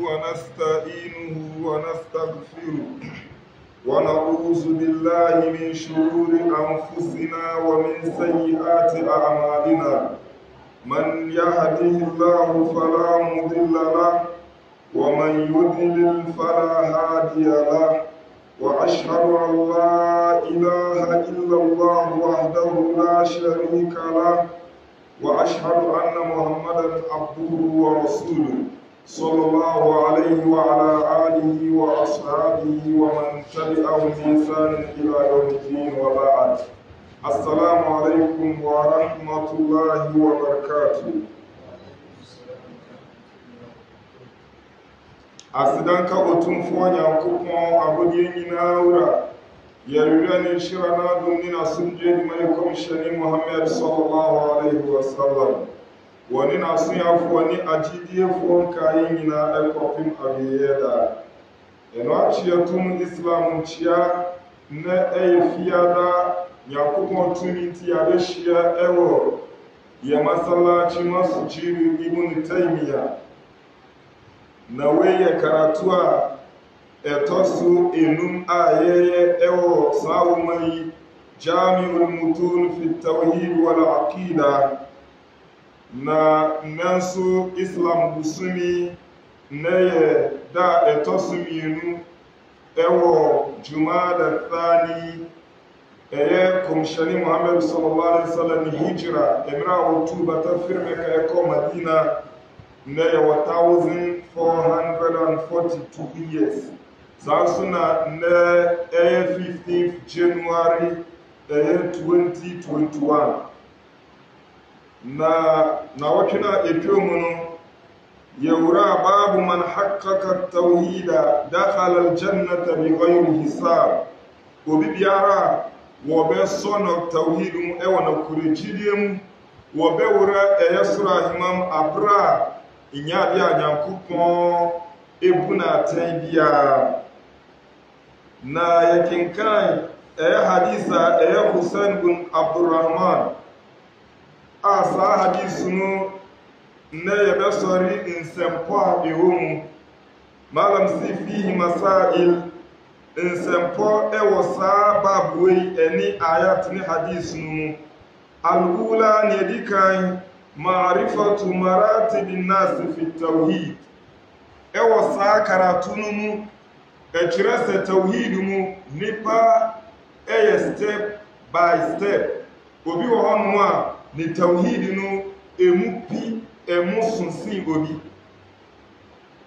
ونستعينه ونستغفره ونعوذ بالله من شرور أنفسنا ومن سيئات أعمالنا من يهده الله فلا مضل له ومن يضلل فلا هادي له وأشهد أن لا إله إلا الله وحده لا شريك له وأشهد أن محمدا عبده ورسوله صلى الله عليه وعلى آله وأصحابه ومن تبعهم بإحسان إلى يوم الدين وبعد السلام عليكم ورحمة الله وبركاته. Asidanka otumfuo Nyankopɔn abodie nyinaa wura yɛrewura ne nhyira no adom ne n'asomdwe de ma ne kɔmhyɛne Muhammad sallallahu alaihi wasallam wɔne n'asoafoɔ ne agyidiefoɔ nkaeɛ nyinaa ɛkɔpem awieeɛ daa. Ɛno akyeɛ tom Islam nkyia na ɛyɛ fiada Nyankopɔn tumi nti yɛabɛhyia ɛwɔ yɛ masalachi Masjid Ibn Taymiyyah. Na wei yɛ karatu a ɛtɔ so enum a yɛyɛ ɛwɔ saa nwoma yi Jami'ul Mutun fi Tawhid wal Aqida. Na nanso Islam busumi na yɛ da ɛtɔ so mmienu ɛwɔ Jumada Thani ɛyɛ kɔmhyɛne Muhammad sallallahu alaihi wasallam hijra mmerɛ a wɔtu bata firi Mɛka ɛkɔ Madina na yɛwɔ 1442 years. Saa nso na na ɛyɛ 15th January ɛyɛ 2021. Na wɔtwe na ɛtwa mu no yɛwura babu man haqqaqa tawhida dakhala aljannata bighayri hisab. Obi biara wɔbɛsɔ no tawhid mu ɛwɔ no koregyidie mu wɔbɛwura ɛyɛ soro ahemam abra inyade a Nyankopɔn ebu na atɛn biara. Na yɛkenkan ɛyɛ hadisa ɛyɛ Hussein bin Abdurrahman a saa hadisu no na yɛbɛsɔre nsɛmpɔ a ɛwɔ mu malam si fihi masail nsɛmpɔ ɛwɔ saa babu yi ɛne ayat ne hadisu no mu. Al-ula ne yɛdi kan ma'rifatu maratibin nas fi tawhid. Ɛwɔ saa karatu no mu ɛkyerɛ sɛ tawhid mu nipa ɛyɛ step by step. Obi wɔ hɔ no a ne tawhid no emu pi emu sunsin obi.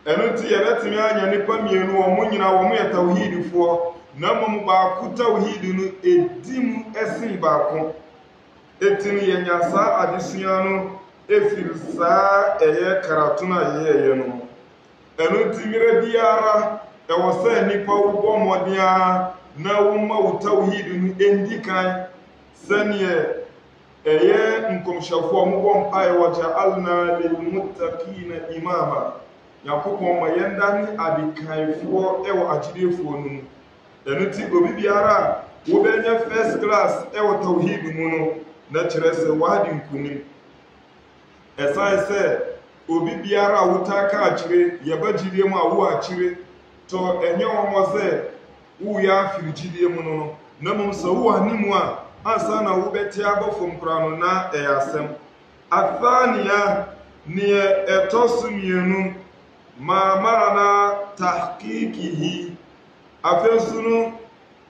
Ɛno nti yɛbɛtumi anya nipa mmienu wɔn nyinaa wɔn yɛ tawhidfoɔ na mmom baako tawhid no edi mu ɛsen baako. Eti no yɛnya saa adesua no efiri saa ɛyɛ karatu no a yɛyɛ no. Ɛno nti mmerɛ biara ɛwɔ sɛ nipa wobɔ mmɔden a na woma wo tawhid no endi kan sɛneɛ ɛyɛ nkɔmhyɛfoɔ mobɔ mpaeɛ waja'alna lilmuttaqina imama. Nyankopɔn ma yɛndane adekanfoɔ ɛwɔ agyidiefoɔ no mu. Ɛno nti obi biara a wobɛnya first class ɛwɔ tawhid mu no na kyerɛ sɛ wadi nkunim. Ɛsan sɛ obi biara a wuta ka akyire yɛba gyidie mu a wo akyire tɔ ɛnyɛ wɔn sɛ woyɛ afiri gyidie mu no na mmom sɛ wo animu a ansa na wobɛte aba fam kora no na ɛyɛ asɛm. Athaniya neɛ ɛtɔ so mmienu ma maana tahqiqihi. Afei nso no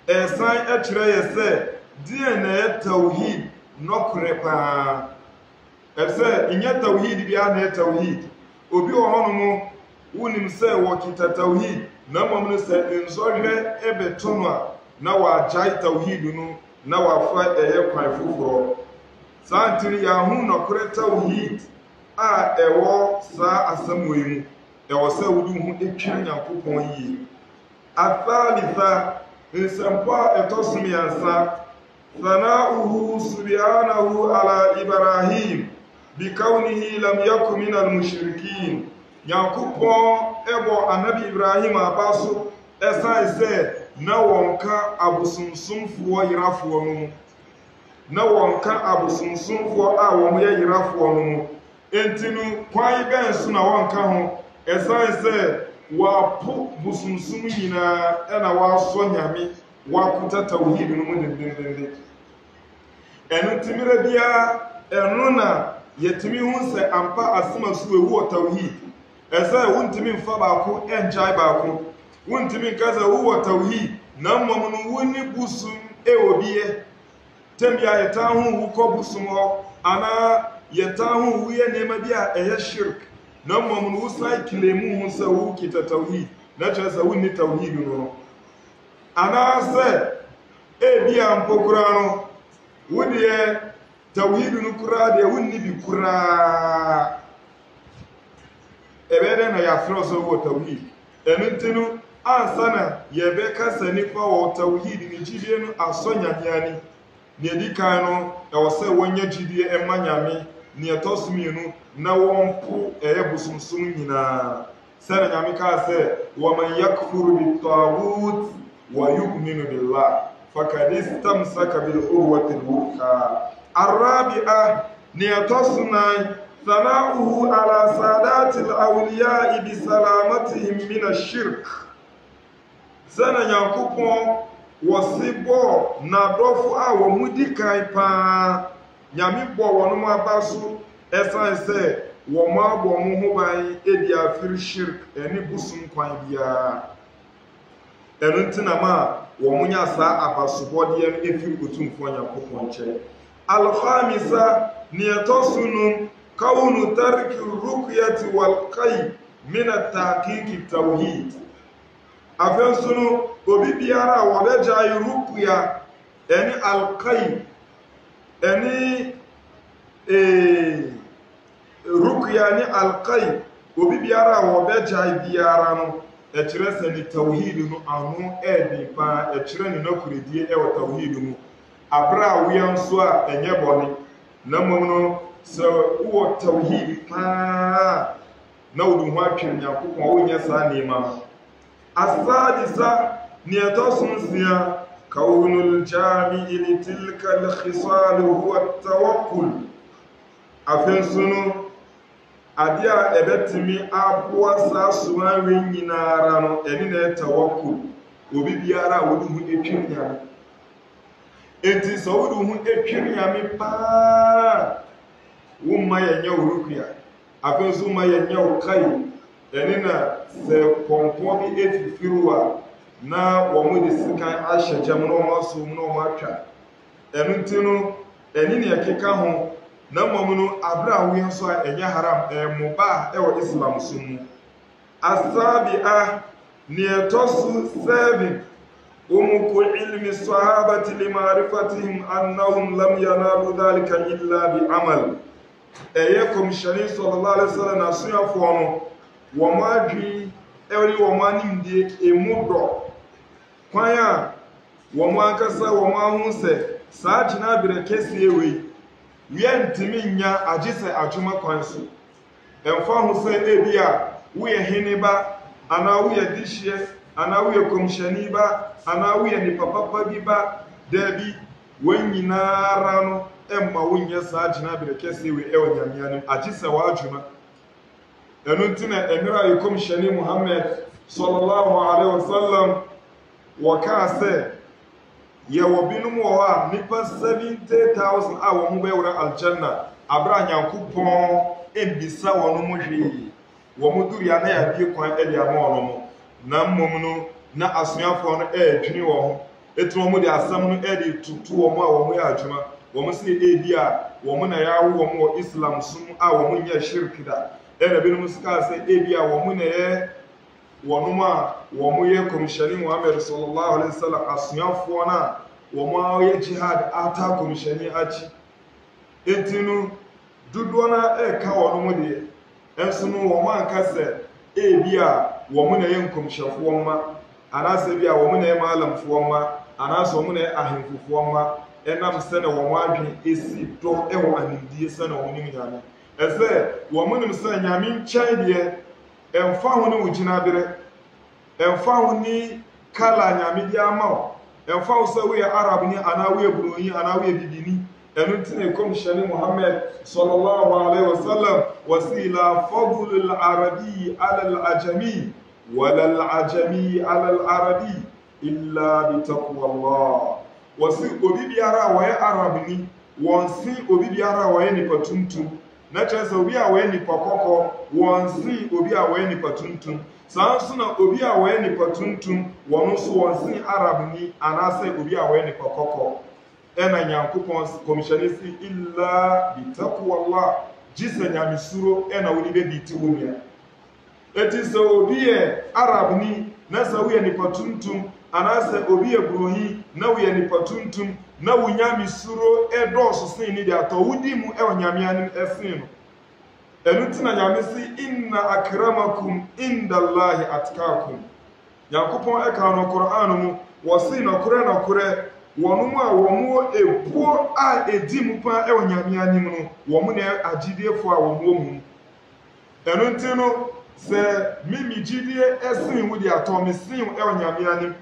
ɛsan ɛkyerɛ yɛ sɛ deɛ na ɛyɛ tawhid nɔkorɛ paa. Ɛsɛ inyɛ tawhid bi a na ɛyɛ tawhid. Obi wɔ hɔ no mu wonim sɛ wɔkita tawhid na mmom no sɛ nsɔhwɛ ɛbɛto no a na wɔagyae tawhid no na wɔafa ɛyɛ kwan foforɔ. Saa nti no yɛahu nɔkorɛ tawhid a ɛwɔ saa asɛm wɔ mu. Ɛwɔ sɛ wode ho ɛtwiri Nyankopɔn yie. Athalitha nsɛmpɔ a ɛtɔ so mmiɛnsa ثناؤه سبحانه على إبراهيم بكونه لم يكن من المشركين. Nyankopɔn ɛbɔ anabi Ibrahim aba so ɛsan sɛ na wɔnka abosomsomfoɔ yerafoɔ no mu. Na wɔnka abosomsomfoɔ a wɔn yɛ yerafoɔ no mu. Enti no kwan bɛn so na wɔnka ho ɛsan sɛ wapo busumsum nyinaa ɛna wasɔ nyame wakuta tawhid no mu dendendende ɛno timire bia ɛno na yɛtumi hu sɛ ampa asema so ewu wɔ tawhid ɛsɛ wontumi mfa baako ɛngyae baako wontumi nka sɛ wo wɔ tawhid na mmom no wonni busum ɛwɔ bie tembia yɛta ho wu kɔ busum hɔ anaa yɛta ho wu yɛ nneɛma bi a ɛyɛ shirk na mmom no wosan kilemu ho sɛ wo kita tawhid na kyerɛ sɛ wonni tawhid no anaa sɛ ebia mpokura no wodeɛ tawhid no koraa deɛ wonni bi koraa ɛbɛyɛ dɛ na yɛafrɛ sɛ wɔ tawhid ɛno nti no ansa na yɛbɛka sɛ nipa wɔ tawhid ne gyidie no asɔ nyame ani nea di kan no ɛwɔ sɛ wɔnyɛ gyidie ɛma nyame nea ɛtɔ so mmienu na wɔmpo ɛyɛ bosomsom nyinaa sɛne nyame kaa sɛ wɔman yakfuru bitaghut wa yu'minu billah fakad istamsaka bil'urwati l-wuthqa الرابعة نيتصنع ثناؤه على سادات الأولياء بسلامتهم من الشرك سنة ينكوبون وسيبو نادوفو أو مودي كايبا nyamibɔ wɔn mu abaso ɛsan sɛ wɔn abɔ wɔn ho ban edi afiri shirk ɛne busum kwan biara ɛno nti na ma wɔn nya saa abasobɔdeɛ no efiri otumfoɔ nyankopɔn nkyɛn alhamisa niyatosunum kawunu tarki ruqyati wal qay min at-tahqiq tawhid afensunu obi biara wɔbɛgya ruqya ɛne al-qay ɛne ruqya ne al-qay obi biara wɔbɛgya biara no ɛkyerɛ sɛ ne tawhid no ano ɛdi pa ɛkyerɛ ne nakuredie ɛwɔ tawhid mu abra wian so a enye bɔne na mmom no sɛ wɔ tawhid pa na wo ho atwe Nyankopɔn wo nyɛ saa nneɛma asadisa niyatosun siya kaunul jami'i li tilka al-khisal huwa at-tawakkul afensunu ade a ɛbɛtumi aboa saa somawe nyinara no ɛne na tawakkul obi biara a wode ho etwe nyame enti sɛ wode ho etwe nyame paa wo mma yɛnyɛ wo rukuya afei so mma yɛnyɛ wo kai ɛne na sɛ pɔmpɔ bi efifiri a na wɔn de sikan ahyɛ gyam na wɔn asom na wɔn atwa ɛno nti no ɛne ne ɛkeka ho na mmom no abra a woyɛ nso a ɛnyɛ haram ɛmo ba ɛwɔ Islam so mu asabi a ne ɛtɔ so 7 umuku ilmi sahabati limaarifatihim annahum lam yanalu dhalika illa bi amal ɛyɛ kɔmhyɛne sallallahu alaihi wasallam na asuafoɔ no wɔn adwi ɛwɔ wɔn animdie emu dɔ kwan a wɔn ankasa wɔn aho sɛ saa gyina abere kɛseɛ wei wiantimi nya agye sɛ adwuma kwan so ɛmfa ho sɛ ebi a woyɛ hene ba anaa woyɛ dihyeɛ anaa woyɛ kɔmhyɛne ba anaa woyɛ nipa papa bi ba daabi wɔn nyinara no ɛmma wonyɛ saa gyina abere kɛseɛ wei ɛwɔ nyamea no agye sɛ wɔadwuma ɛno nti na ɛmmerɛ a yɛkɔmhyɛne Muhammad sallallahu alaihi wasallam wɔkaa sɛ yɛwɔ binom wɔ hɔ a nipa 70,000 a wɔn bɛwura aljanna abra Nyankopɔn embisa wɔn mo hwee wɔn duria na yɛabie kwan ɛde ama wɔn mo na mmom no na asuafoɔ no ɛɛdwene wɔn ho etu wɔn de asɛm no ɛde tutu wɔn a wɔn yɛ adwuma wɔn sɛ ebi a wɔn na yɛawo wɔn wɔ Islam som a wɔn nyɛ shirk da ɛna binom sika sɛ ebi a wɔn na yɛ wɔn a wɔn yɛ kɔmhyɛne Muhammad sallallahu alaihi wasallam asuafoɔ na wɔn a yɛ jihad ata kɔmhyɛne akyi enti no dodoɔ na ɛka wɔn mo deɛ ɛnso no wɔn anka sɛ ebi a wɔn na yɛ nkɔmhyɛfoɔ mma anaasɛ bi a wɔn na yɛ maalamfoɔ mma anaasɛ wɔn na yɛ ahemfofoɔ mma ɛnam sɛ na wɔn adwene esi dɔ ɛwɔ animdie sɛ na wɔn nim nyame ɛsɛ wɔn nim sɛ nyame nkyɛn deɛ ɛmfa ho ne wo gyina berɛ ɛmfa ho ni kala nyame di ama wo ɛmfa ho sɛ woyɛ arab ni anaa woyɛ buroni anaa woyɛ bibini ɛno nti na kɔmhyɛne Muhammad sallallahu alaihi wasallam wasila fadlul arabi ala al ajami ولا العجمي على العربي إلا بتقوى الله. وسي أبي بيارا ويا عربني وانسي أبي بيارا ويا نبتونتون نتشاس أبي ويا نبكوكو وانسي أبي ويا نبتونتون سانسنا أبي ويا نبتونتون ونسو وانسي عربني أناسي أبي ويا نبكوكو أنا نيانكوبون كوميشنيسي إلا بتقوى الله جيسا نيامسورو أنا ولي بيتيوميا. Eti se obi Arab ni na sa wo nipa tuntum anase obi Ebrohi na wo nipa tuntum na wo nyame suro edoso sin ni de ato wudi mu e onyame anim esin no enu tina nyame si inna akramakum indallahi atqakum yakopon e ka no Qur'an mu wo si no kure wonu mu a wo mu epuo a edi mu pa e onyame anim no wo mu na agidefo a wo mu enu tino se mimi jidie esin wudi atomi sin e onyame anim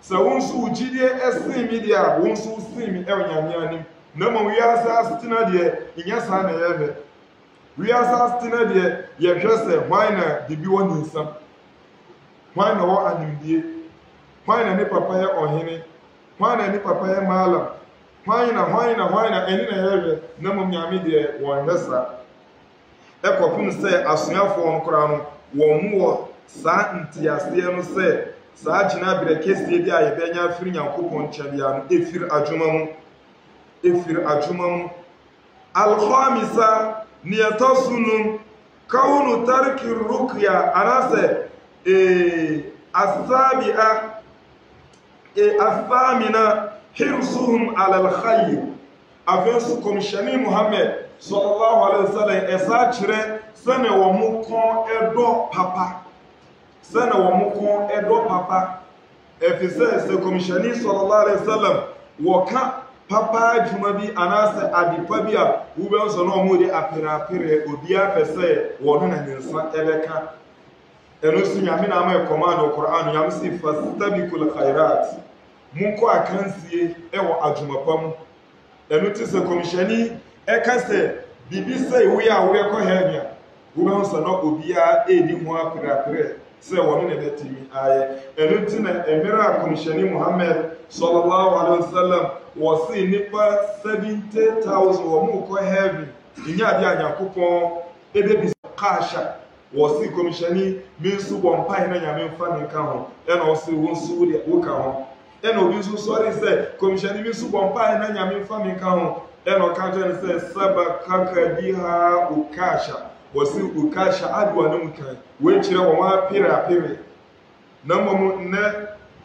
se wonsu jidie esin mi dia wonsu sin mi e onyame anim na mo wiasa astina de inyasa na yebe wiasa astina de ye hwese hwan na bibi woni nsam hwan na wo animdie hwan na ne papa ye ohene hwan na ne papa ye malam hwan na eni na yebe na mo nyame de won hwesa e kopun se asuafo on kora no wo saa ntiaseɛ no sɛ saa gyina brekɛsie bi a yɛbɛnya afiri Nyankopɔn nkyɛn bia no efiri adwuma mu al-khamisa niyatasunu kaunu tarki ruqya anase athamina hirsuhum ala al-khayr afensu komishani Muhammad sallallahu alaihi wasallam esa kyerɛ sene wo mu kon edo papa sene wo mu kon edo papa efise se komishani sallallahu alaihi wasallam wo ka papa juma bi anase adipa bi a wo be so no mo de apere obi apese wo no na nsa eleka eno si nyame na ma command Qur'an nyame si fastabiqul khairat mun ko akansie ewo adwuma pam eno ti se komishani ekase bibi say we are we ko heavy wo so no obia edi ho apere se wono ne betimi aye enu ti na emira komishani Muhammad sallallahu alaihi wasallam wasi nipa 70,000 wo mu ko heavy inya bi anyakopon ebe bi kasha wasi komishani minsu bompa na nyame mfa nka ho ena wasi wonsu de woka ho ena obi so sorry say komishani minsu bompa na nyame mfa nka ho eno kanjani se saba kaka biha ukasha wasi ukasha adwa no mkan we kire wo ma pere na momu ne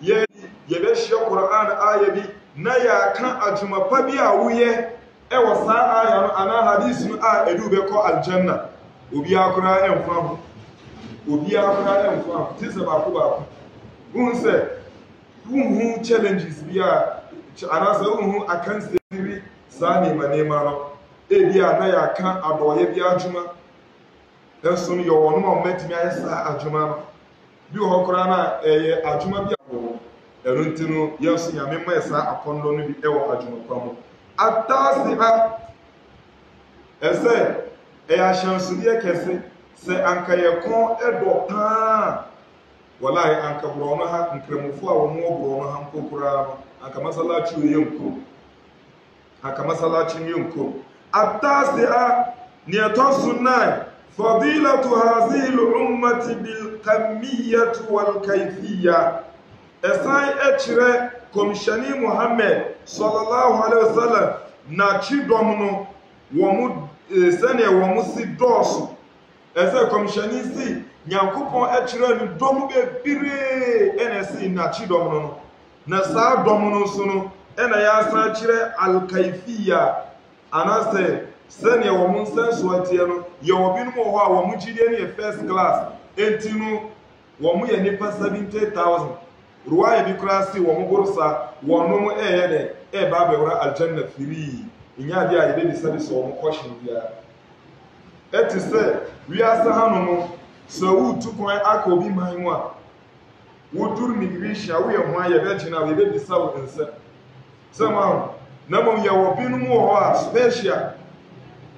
ye be hye Qur'an aya bi na ya kan ajuma pa bi a wuye e wo sa aya no ana hadisi no a edu be ko aljanna obi akura emfa ho tise ba ko unse unhu challenges bi a ana se unhu akanse sani manema no ebia na ya kan adoye bi adwuma enso no yo wono ma metimi ayesa adwuma no bi ho kora na eye adwuma bi awo erunti no yeso nyame ma esa akondo no bi ewo adwuma kwamo atasiha ese eya shansu bi ekese se anka ye kon edo pa wallahi anka bro no ha nkremufo a wo mo bro no ha mpokura no anka masalachi oyemko akamasalachi nyonko atasi'a niyatasunai fadilatu hadhihi al-ummati bil kamiyyati wal kayfiyya esai echire komishani Muhammad sallallahu alaihi wasallam na chidomno womu sene womu si dosu ese komishani si Nyankopon echire ni domu be bire enesi na chidomno no na sa domu so ena ya sa kire alkaifiya anase sene wo mun senso atie no ye wo binu mo ho a wo mu gidie ne first class entinu wo mu ye nipa 70,000 ruwaya bi klasi wo mu bursa wo no mu eye de e ba be wora aljanna free inya dia ye be sabi so wo caution bia eti se wi asa hanu mu so wu tukon akobi manwu a wo dur migration wo ye ho aye be gina we be bisa wo nsa sama na mom ya wo binu mu ho a special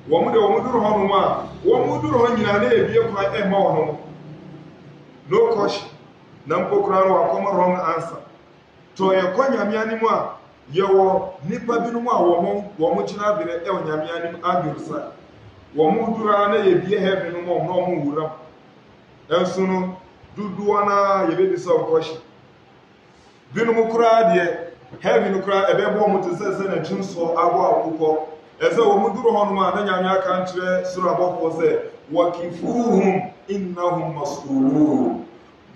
wo mu de wo mu dur ho no ma wo mu dur ho nyina na ebie kwa e ma wo no no caution na mpokura no akoma wrong answer to ye kwa nyame animu a ye wo nipa binom a wo mo gina bere e wo nyame anim abirsa wo mo dura na ye bie heaven no mo no mo wuram enso no duduwa na ye be bisa okoshi binom kura de heaven kura ebebo mo tse se na twinso abo akukọ eze wo mo duro hono ma na nyame aka nkyere sura abofo se wakifuhum innahum mas'ulun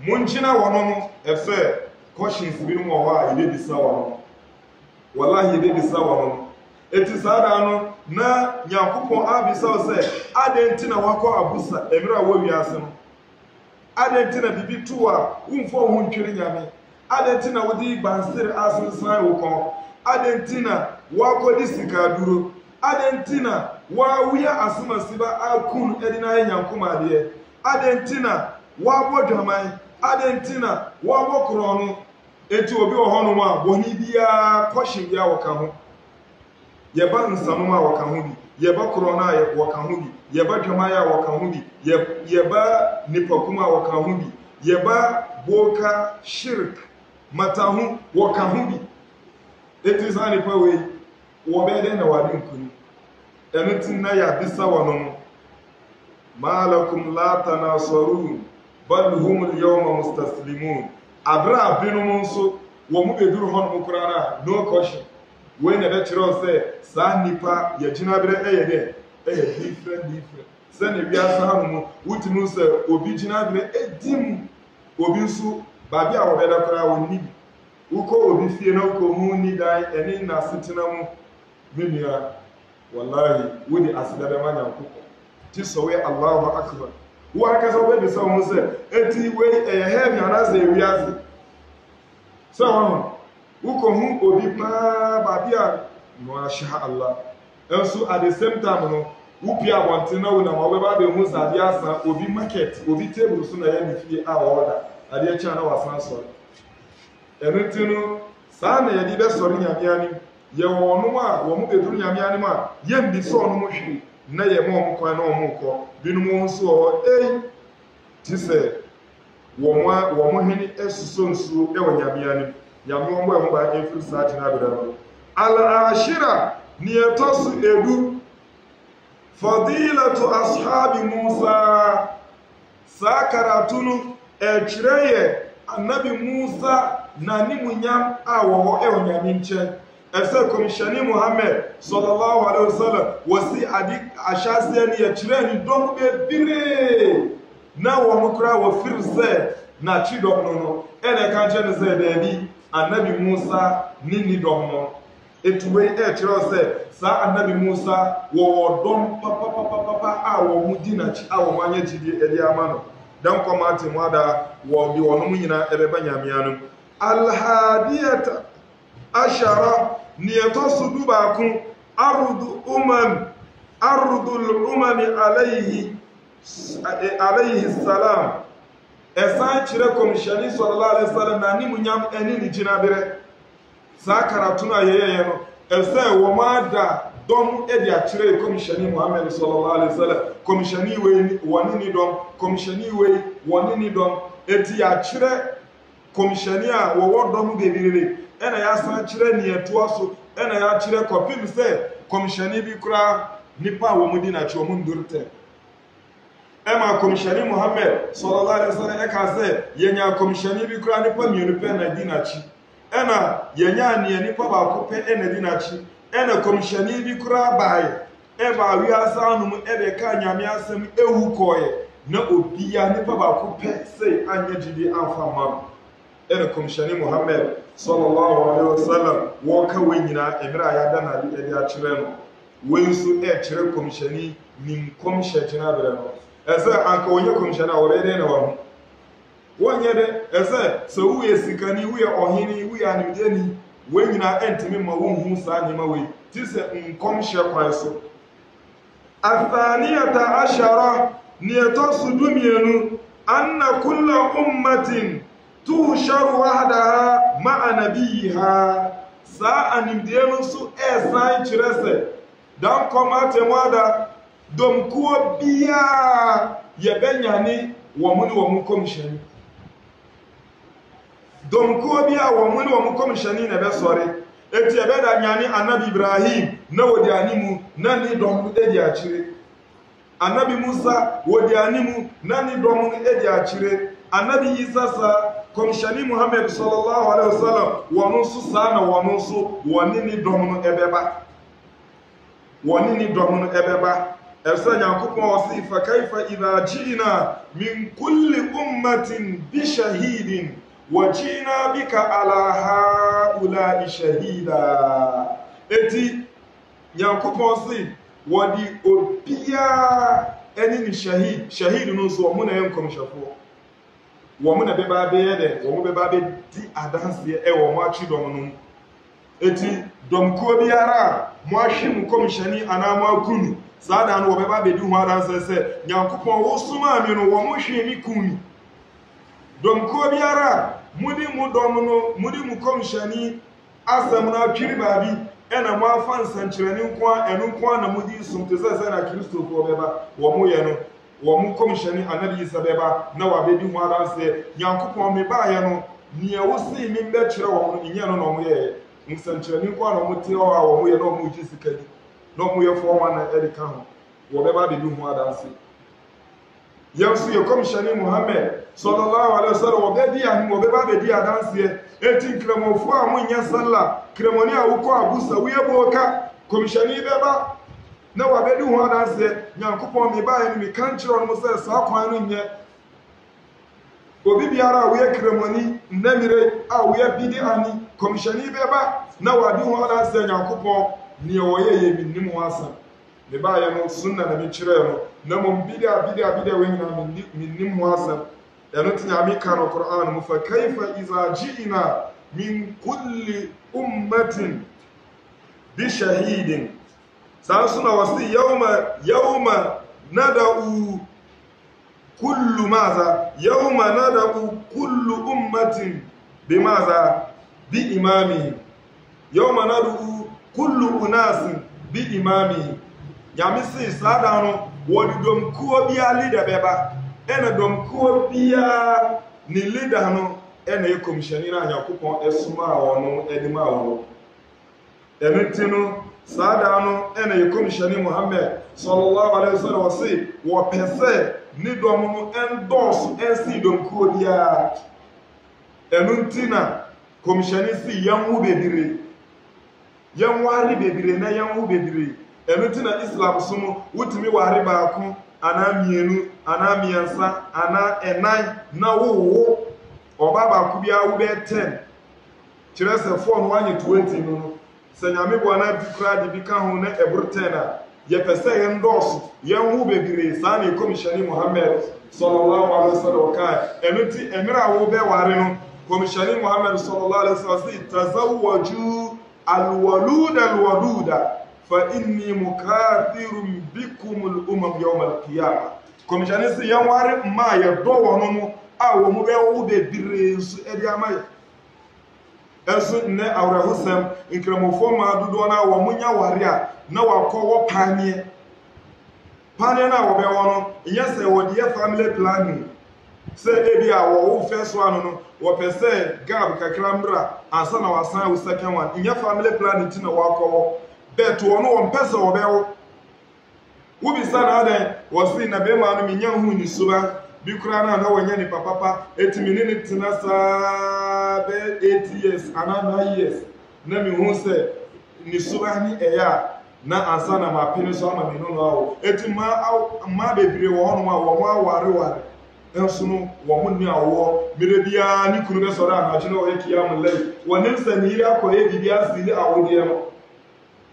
munchina wono no efe questions binom wo ha ye be bisa wono wallahi ye be bisa wono eti sada no na nyankopon abisa se adentina wakọ abusa emira wo wiase no adentina bibi tuwa umfo hu ntwere nyame adentina wodi bansir asensan wo kon adentina wakọ disika duro adentina wa wuya asimasiba akun edina nyankoma de adentina wa bodwaman adentina wa bokro no eti obi ohono mu a boni bia koshin bia woka ho yeba nsanu a woka ho bi yeba korona a woka ho bi yeba dwama ya woka ho bi yeba nipakuma woka ho bi yeba boka shirk matahu woka ho bi eti sani pa we wo be de na wadi nkuni enutin na ya bisa wono malakum la tanasarun bal humul yawma mustaslimun abra binum nso wo mu beduru hono kurana no question we na be kire ose sa nipa ya gina bere de different se ne biasa hanu wutimu se obi gina bere edim obi nso ba bia wo be da kora wo ni uko obi fie na uko hu ni dai eni na sitina mu minia wallahi wodi asida be manya kuko ti so we Allahu akbar wa ka so we be so mu se eti we heaven anaze wiase so hono uko hu obi pa ba bia masha Allah enso at the same time no wupia wantina wo na ma ba be hu sa dia asa obi market obi table so na ya ni fie a order ade cha na wasan so enutinu sa na ya di be sori nyame ani ye wono a wo mu beduru nyame ani ma ye mbi so no mo hwi na ye mo kwan na mo ko binu mo nso o ti se wo mo hini esuso nsu e wo nyame ani nyame wo mo ba efiri sa tina bere no al-ashira niyatosu edu fadilatu ashabi Musa sakaratunu echireye annabi Musa na nimunyam awo e onyame nche ese komishani Muhammad sallallahu alaihi wasallam wasi adik ashasiya ni echire ni dom be bire na wo mukra wo firse na chidom no ene kan je ne se debi annabi Musa nini dom no etuwe echire se sa annabi Musa wo dom papa awo mudina chi awo manye jidi edi amano dan komati mwada wo bi wono nyina ebeba nyamianu alhadiyata ashara niyatosu dubakum ardul umami alayhi salam esan chire komishani sallallahu alaihi wasallam na ni munyam eni ni jinabere sa karatuna yeye no ese wo mada dom edi achire komishani Muhammad sallallahu alaihi wasallam komishani we woni ni dom komishani we woni ni dom eti achire komishani a wo dom bebirire ena ya san chire ni etuaso ena ya chire kopim se komishani bi kura nipa wo mudi na chi o mundurte ema komishani Muhammad sallallahu alaihi wasallam eka se yenya komishani bi kura nipa mienu pe na dinachi ena yenya ni nipa ba ko pe ena dinachi ena komishani bi kura bae eba wi asanum ebe ka nyame asem ewu koye na obiya nipa ba ko pe se anya jidi anfa mam ena komishani Muhammad sallallahu alaihi wasallam wo ka wenyina emira ya da na edi a kire no wensu kire komishani nin komisha jina bere no eze anka onye komishani awore na wa wonye de eze so wuye sikani wuye ohini wuye animdeni wenyina entimi ma wonhu sa nyima we tise nkomisha kwanso athaniyata ashara niyatosu dumienu anna kullu ummatin tuhsharu wahdaha ma'a nabiha sa animdenu su esan chirese dan komate mwada domkuo biya yebenyani womuni womu komishani domkuo bi a wɔn ne wɔn kɔmhyɛni na ɛbɛsɔre eti ɛbɛda nyane anabi Ibrahim na wɔdi animu na ne dɔm edi akyire anabi Musa wɔdi animu na ne dɔm edi akyire anabi Isa sa kɔmhyɛni Muhammad sallallahu alaihi wasallam wɔn nso saa na wɔn nso wɔne ne dɔm no ɛbɛba wɔne ne dɔm no ɛbɛba ɛsɛ Nyankopɔn ɔsi fa kaifa idha ji'na min kulli ummatin bi shahidin wajina bika ala haula shahida eti Nyankopɔn si wɔdi obia ɛne ni shahid no so ɔmo na yɛ nkɔmhyɛfo wɔmo na bɛba bɛyɛ dɛ wɔmo bɛba bɛdi adanseɛ ɛwɔ mo akyi dɔm no eti dɔmkuo biara mo ahwe mo kɔmhyɛni anaa mo akunu saa da no wɔbɛba bɛdi ho adanseɛ sɛ Nyankopɔn wo soma mi no wɔmo hwe mi kunu dɔmkuo biara mudi mu dɔm no mudi mu kɔmhyɛni asɛm no atwiri baabi ɛna mo afa nsɛnkyerɛnne nko a na mudi som te sɛ na Kristofoɔ bɛba wɔmo yɛ no wɔn kɔmhyɛni anabi Isa bɛba na wabɛdi ho adanseɛ Nyankopɔn me baayɛ no nea wosi mi mbɛkyerɛ wɔn no nyɛ no na wɔn yɛ nsɛnkyerɛnne nko a na wɔn te hɔ a wɔn yɛ na wɔn gye sika di na wɔn yɛ fɔm a na ɛde ka ho wɔbɛba abɛdi ho adanseɛ yɛn nso yɛ kɔmhyɛni Muhammad sallallahu alaihi wasallam wɔbɛdi ahim wɔbɛba abɛdi adanseɛ eti nkramofo a wɔn nyɛ sallah kramoni a wokɔ abusa woyɛ bɔɔka kɔmhyɛni bɛba na wabɛdi ho adanseɛ Nyankopɔn me baayɛ no me ka nkyerɛ no sɛ saa kwan no nyɛ obi biara a woyɛ kramoni nnamire a woyɛ bidi ani kɔmhyɛni bɛba na wadi ho adanseɛ Nyankopɔn nea wɔyɛ yɛ minnim ho asɛm me baayɛ no sunna na me kyerɛ no na mom bidi we nyina minnim ho asɛm ɛno te Nyame ka no Qur'an mu fa kaifa iza ji'na min kulli ummatin bi shahidin سأصنع وصي يوم ندعو كل ماذا يوم ندعو كل أمة بماذا بإمامه يوم ندعو كل أناس بإمامه يعني سي سادانو ودي دمكو بيا ليدا بيبا أنا دمكو بيا ni leader no أنا يكون شنينا Nyankopɔn esuma wono edima wono enetino Sada no ena yekomhyɛni Muhammad sallallahu alaihi wasallam wasi wo pese ni dom no endorse ensi domkuo dia enuntina komhyɛni si yanwu bebire yanwari bebire na yanwu bebire enuntina Islam sumu wutimi wari baako ana mienu ana miensa ana enan na wo oba baako bia wo be 10 kyerɛ sɛ phone wanye 20 no sɛ Nyame bɔ na dukra de bi ka ho na ɛboro na yɛpɛ sɛ yɛn dɔɔso yɛn ho bebire saa na kɔmhyɛni Muhammad sallallahu alaihi wasallam ka ɛno ti emira a wo bɛ ware no kɔmhyɛni Muhammad sallallahu alaihi wasallam si tazawwaju alwaluda fa inni mukathirun bikum al-umam yawm al-qiyamah kɔmhyɛni si yɛn ware mma yɛ dɔ wɔn no a wɔn mo bɛ wo bebire nso ɛde ama ɛso nne awrahusam nkramofo ma dodo na wo munya ware a na wakɔwɔ paneɛ na wo bɛwɔ no nyɛ sɛ wɔde yɛ family planning sɛ ebi a wo fɛ so ano no wo pɛ sɛ gab kakra mbra ansa na wasan wo second one nyɛ family planning ti na wakɔwɔ bet wo no wo pɛ sɛ wo bɛwɔ wo bi sa na adan wo si na be ma no menya hu ni suba bi kura na wɔnya ni papa etimi ni tena saa be 8 years ana 9 years na mi hu sɛ ni suba ni ɛya na ansa na ma pini so ama mi no awo ma bebre wo hono ma wo aware enso no wo mo ni awo mere bia ni kunu be sɔre anaje na wo yɛ am lai wonim sɛ ni ira kɔ e bibia sili awo de no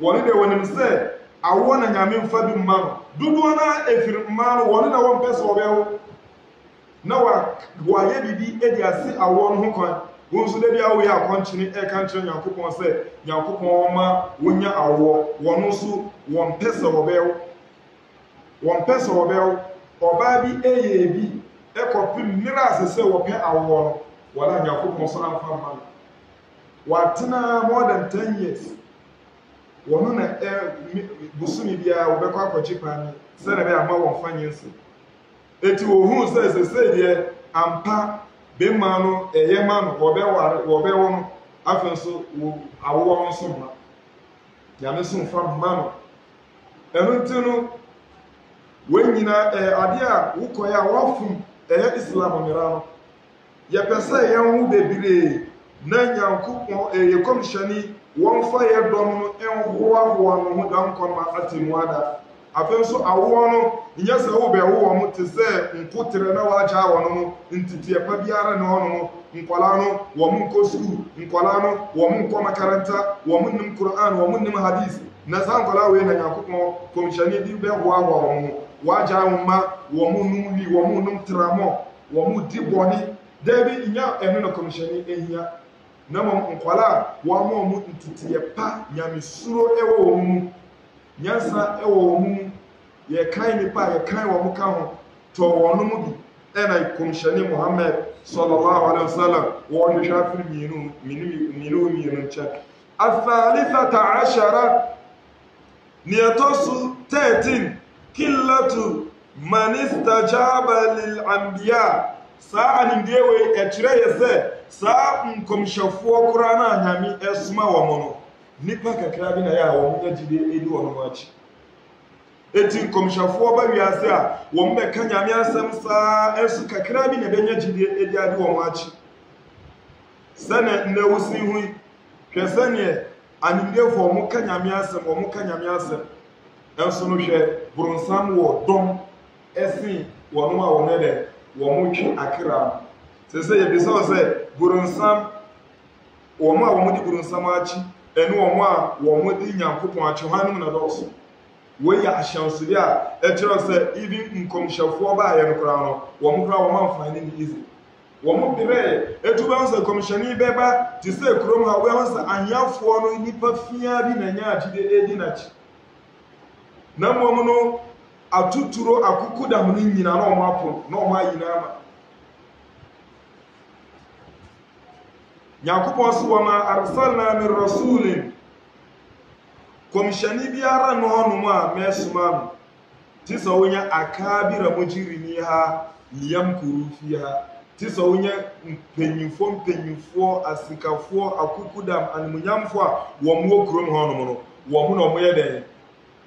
woni de wonim sɛ awo na Nyame mfa bi mma no dudu na efiri mma no woni na wo mpɛ sɛ obɛwo na wa yɛ bibi edi ase awo no ho kwan wo nso de bia wo yɛ akɔnkyene e ka nkyerɛ Nyankopɔn sɛ Nyankopɔn ma wonya awo wono nso won pɛ sɛ obɛwo ɔbaa bi eye bi e kɔpem mira asese wo pɛ awo no wala Nyankopɔn so amfa ma watena more than 10 years wono na busumi bia wo bɛkɔ akɔkye pani sɛ na be ama won fanyense eti wo hu sɛ deɛ ampa be ma no eye ma no wo be wo no afen so wo awo nso ma nyame so mfa ma no enu ntino wenyina ade a wukoya wafum Islam mira no ye pese ye hu bebire na nyankopon ye komshani won fa ye dom no enhoa no ho dan koma atemuada afen so awo no nya se wo be wo mo te se nkotere na wa ja wo no ntiti pa biara na ono no nkwala no wo mo nko school nkwala no wo mo nko makaranta wo mo nim Qur'an wo mo nim hadith na san nkwala we na nyankopon komshani di be ho awo mo waja ma wo mo num li wo mo num tramo wo mo di boni debi inya enu na komshani ehia na mo nkwala wo mo ntiti pa nyamesuro ewo mu nyansa ewo mu ye kan ni pa ye kan wo muka ho to wono mu bi ena komshani Muhammad sallallahu alaihi wasallam wo ni shafir minu ncha athalithata ashara niyatosu 13 killatu man istajaba lil anbiya sa'an ndewe etire yese sa'an komshafo qur'ana nyami esuma wo mono nipa kakra bi na ya wo mu gide edi wo no achi eti komshafo ba wiase a wo mbe ka nyame asem sa esu kakra bi na benya gide edi ade wo mu achi sana na wusi hu hwesane animdefo mu ka nyame asem wo mu ka nyame asem enso no hwe bronsam wo dom esi wo no a wo ne de wo mu twi akra sese ye bisa se bronsam wo mu a wo mu di bronsam achi enu wo mu a wo mu di nyankopon achi hanum na doso we ya ahyansuri a etiro se even nkomshafo ba ye nkra no wo mu kra wo ma mfani ni easy wo mu bire etuba nse komshani beba ti se krom ha we nse anyafo no nipa fia bi na nya agide edi na chi na mmom no atuturo akuku da mu nyina na omo apo na omo ayina ama Yakubu so wama arsalna min rasulin komshani biara no hono a mesuma tisa wonya akabira mujirimi ha liyamkuru fiha tisa wonya mpanyimfo asikafo akuku da anmunyamfo a wo mo krom hono no wo mo no mo yede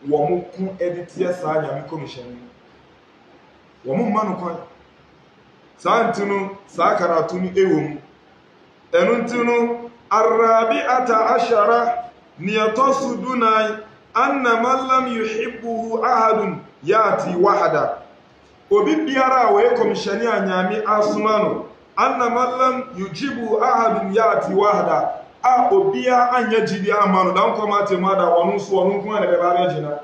wo mo ku editie saa nyame komshani wo mo manu kwa santinu saa karatu ni ewom enutinu arabi'ata ashara niyatosuduna anna man lam yuhibbuhu ahadun yati wahada obi biara we komshani anyami asumano anna man lam yujibu ahadun yati wahada a obia anya jidi amano dan komate mada wonu so wonu kuma ne beba bejina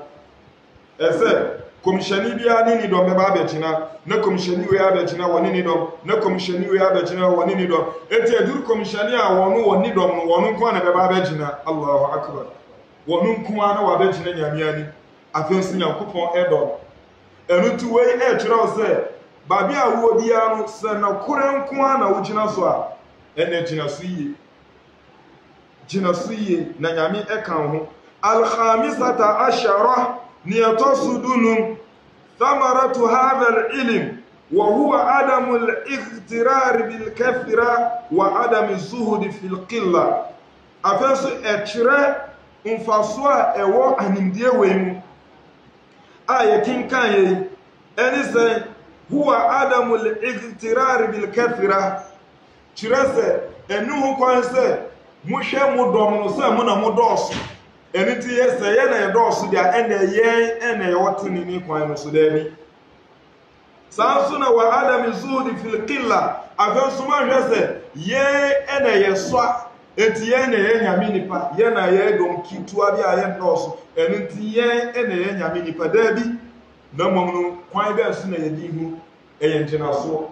ese komshani bia ni do beba bejina na komshani we abejina woni ni do na komshani we abejina woni ni do eti edur komshani a wonu woni do no wonu kuma ne beba bejina Allahu akbar wonu kuma na wabejina nyamiani afensi Yakupon edon enutu we etwere se babi a wo bia no se na koren kuma na wugina so a ene gina so yi jinasuye na nyami ekan ho al-khamisata ashara niyatosudunum thamaratu hadha al-ilm wa huwa adamu al-ightirar bil kathra wa adamu az-zuhd fil qilla afenso etire mfaswa ewo animdie wemu ayakin kanye enise huwa adamu al-ightirar bil kathra chirase enuhu kwanse muhwe mudom no se mu na mudoso eniti yese ye na yedoso dia ene ye ene yotini ni kwan no so dabi sansuna wa adam zudi fil qilla afensuma hwese ye ene yeswa enti ye na ye nyame nipa ye na ye dom kitua bia ye doso eniti ye ene ye nyame nipa dabi na mom no kwan be so na ye di hu eye njina so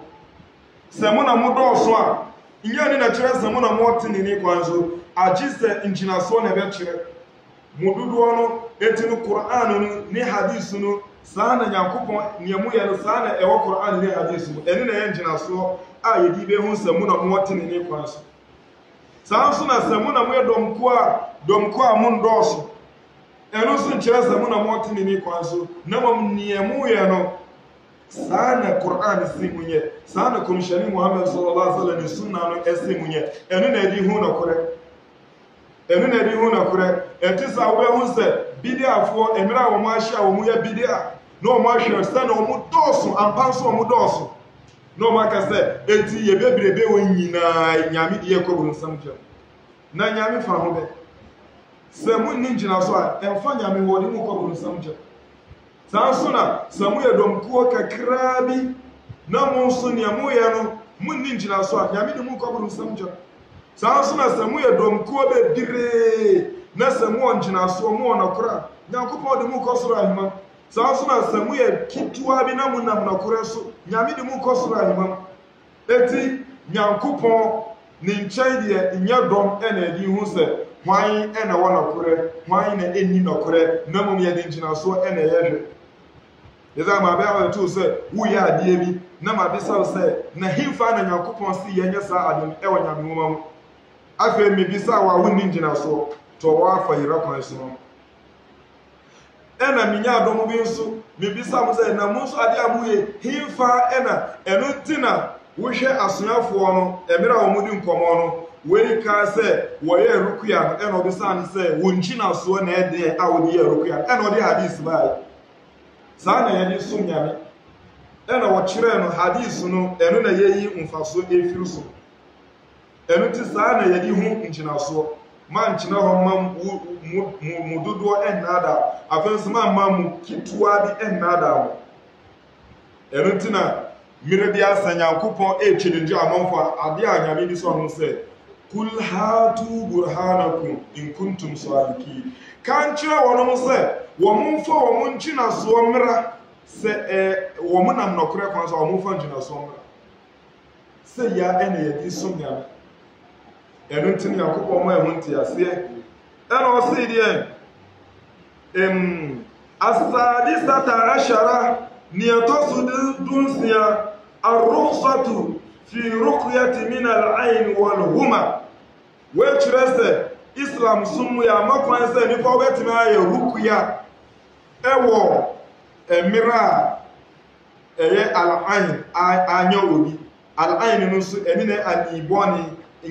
se mu na mudoso a inyani na kire se mu na motini ni kwanzo ajise injina so na be kire mududu ono etinu Qur'an ni hadith no sana Yakupon niemu ye no sana ewo Qur'an ni hadith mu eni na ye injina so a ye di be hu se mu na motini ni kwanzo sanso na se mu na mu domko a mu ndoso eno so kire se mu na motini ni kwanzo na mom niemu ye no sana Quran simunye sana komishani Muhammad sallallahu alaihi wasallam sunna no esimunye enu na edi hu na kure etisa we hu se bidia fo emira wo ma hia wo mu ya bidia no ma hia se no mu doso ampanso mu doso no ma ka se eti ye bebrebe wo nyina nyame de yakoburu nsam jam na nyame fa ho be se mu ni njina so a emfa nyame wo de mu koburu nsam jam sansuna samu ya domkuo kakrabi na monso ne amu ya no munni njina so a nyame de mu koburu nsam jam sansuna samu ya domkuo be dire na samu on njina so mu on akora nyankopɔ de mu kosoro ahima sansuna samu ya kitwa bi na munam na kora so nyame de mu kosoro ahima eti nyankopɔ ne nkyɛn de nya dom ena edi hu sɛ hwan ena wɔ na kora hwan na eni na kora na mum ya de njina so ena yɛhwɛ yeza ma ba wa tu se wo ya ade bi na ma be saw se na himfa na Nyankopɔn si ye nya sa adom e wo nyame wo mam afa mi bi sa wa wonni ngina so to wa fa yira kwan so ena mi nya adom bi nso mi bi sa mo se na mo so ade amuye himfa eno tina wo hwe asoafo no emira wo mudi nkomo no wei ka se wo ye rukuya ena obi sa ne se wo ngina so na ede a wo de ye rukuya ena odi hadith ba sana yadi sum nyame ena wo kire no hadith no eno na yeyi mfaso efiru so eno ti sana yadi hu nchinaso ma nchina ho ma mu dodo enada afenso ma mu kitwa bi enada eno ti na mire bi asanya kupon echidinje amonfo ade anyame bi so no se kul hatu burhanakum in kuntum sadiqin kan kire wono mo se wo mumfa wo munchina so mra se wo munam nokure kwan so wo mumfa nchina so mra se ya ene yedi sumya enu tin yakopɔ mo ehunti ase ena o se die asadisata ashara niyatosu dunsiya ar-rukhsatu fi ruqyati min al-ayn wal-huma we chirese Islam sumu ya makwan se ni ko betimi aye rukuya ewo emira eye al-ayn anya obi al-ayn no so eni na aniboni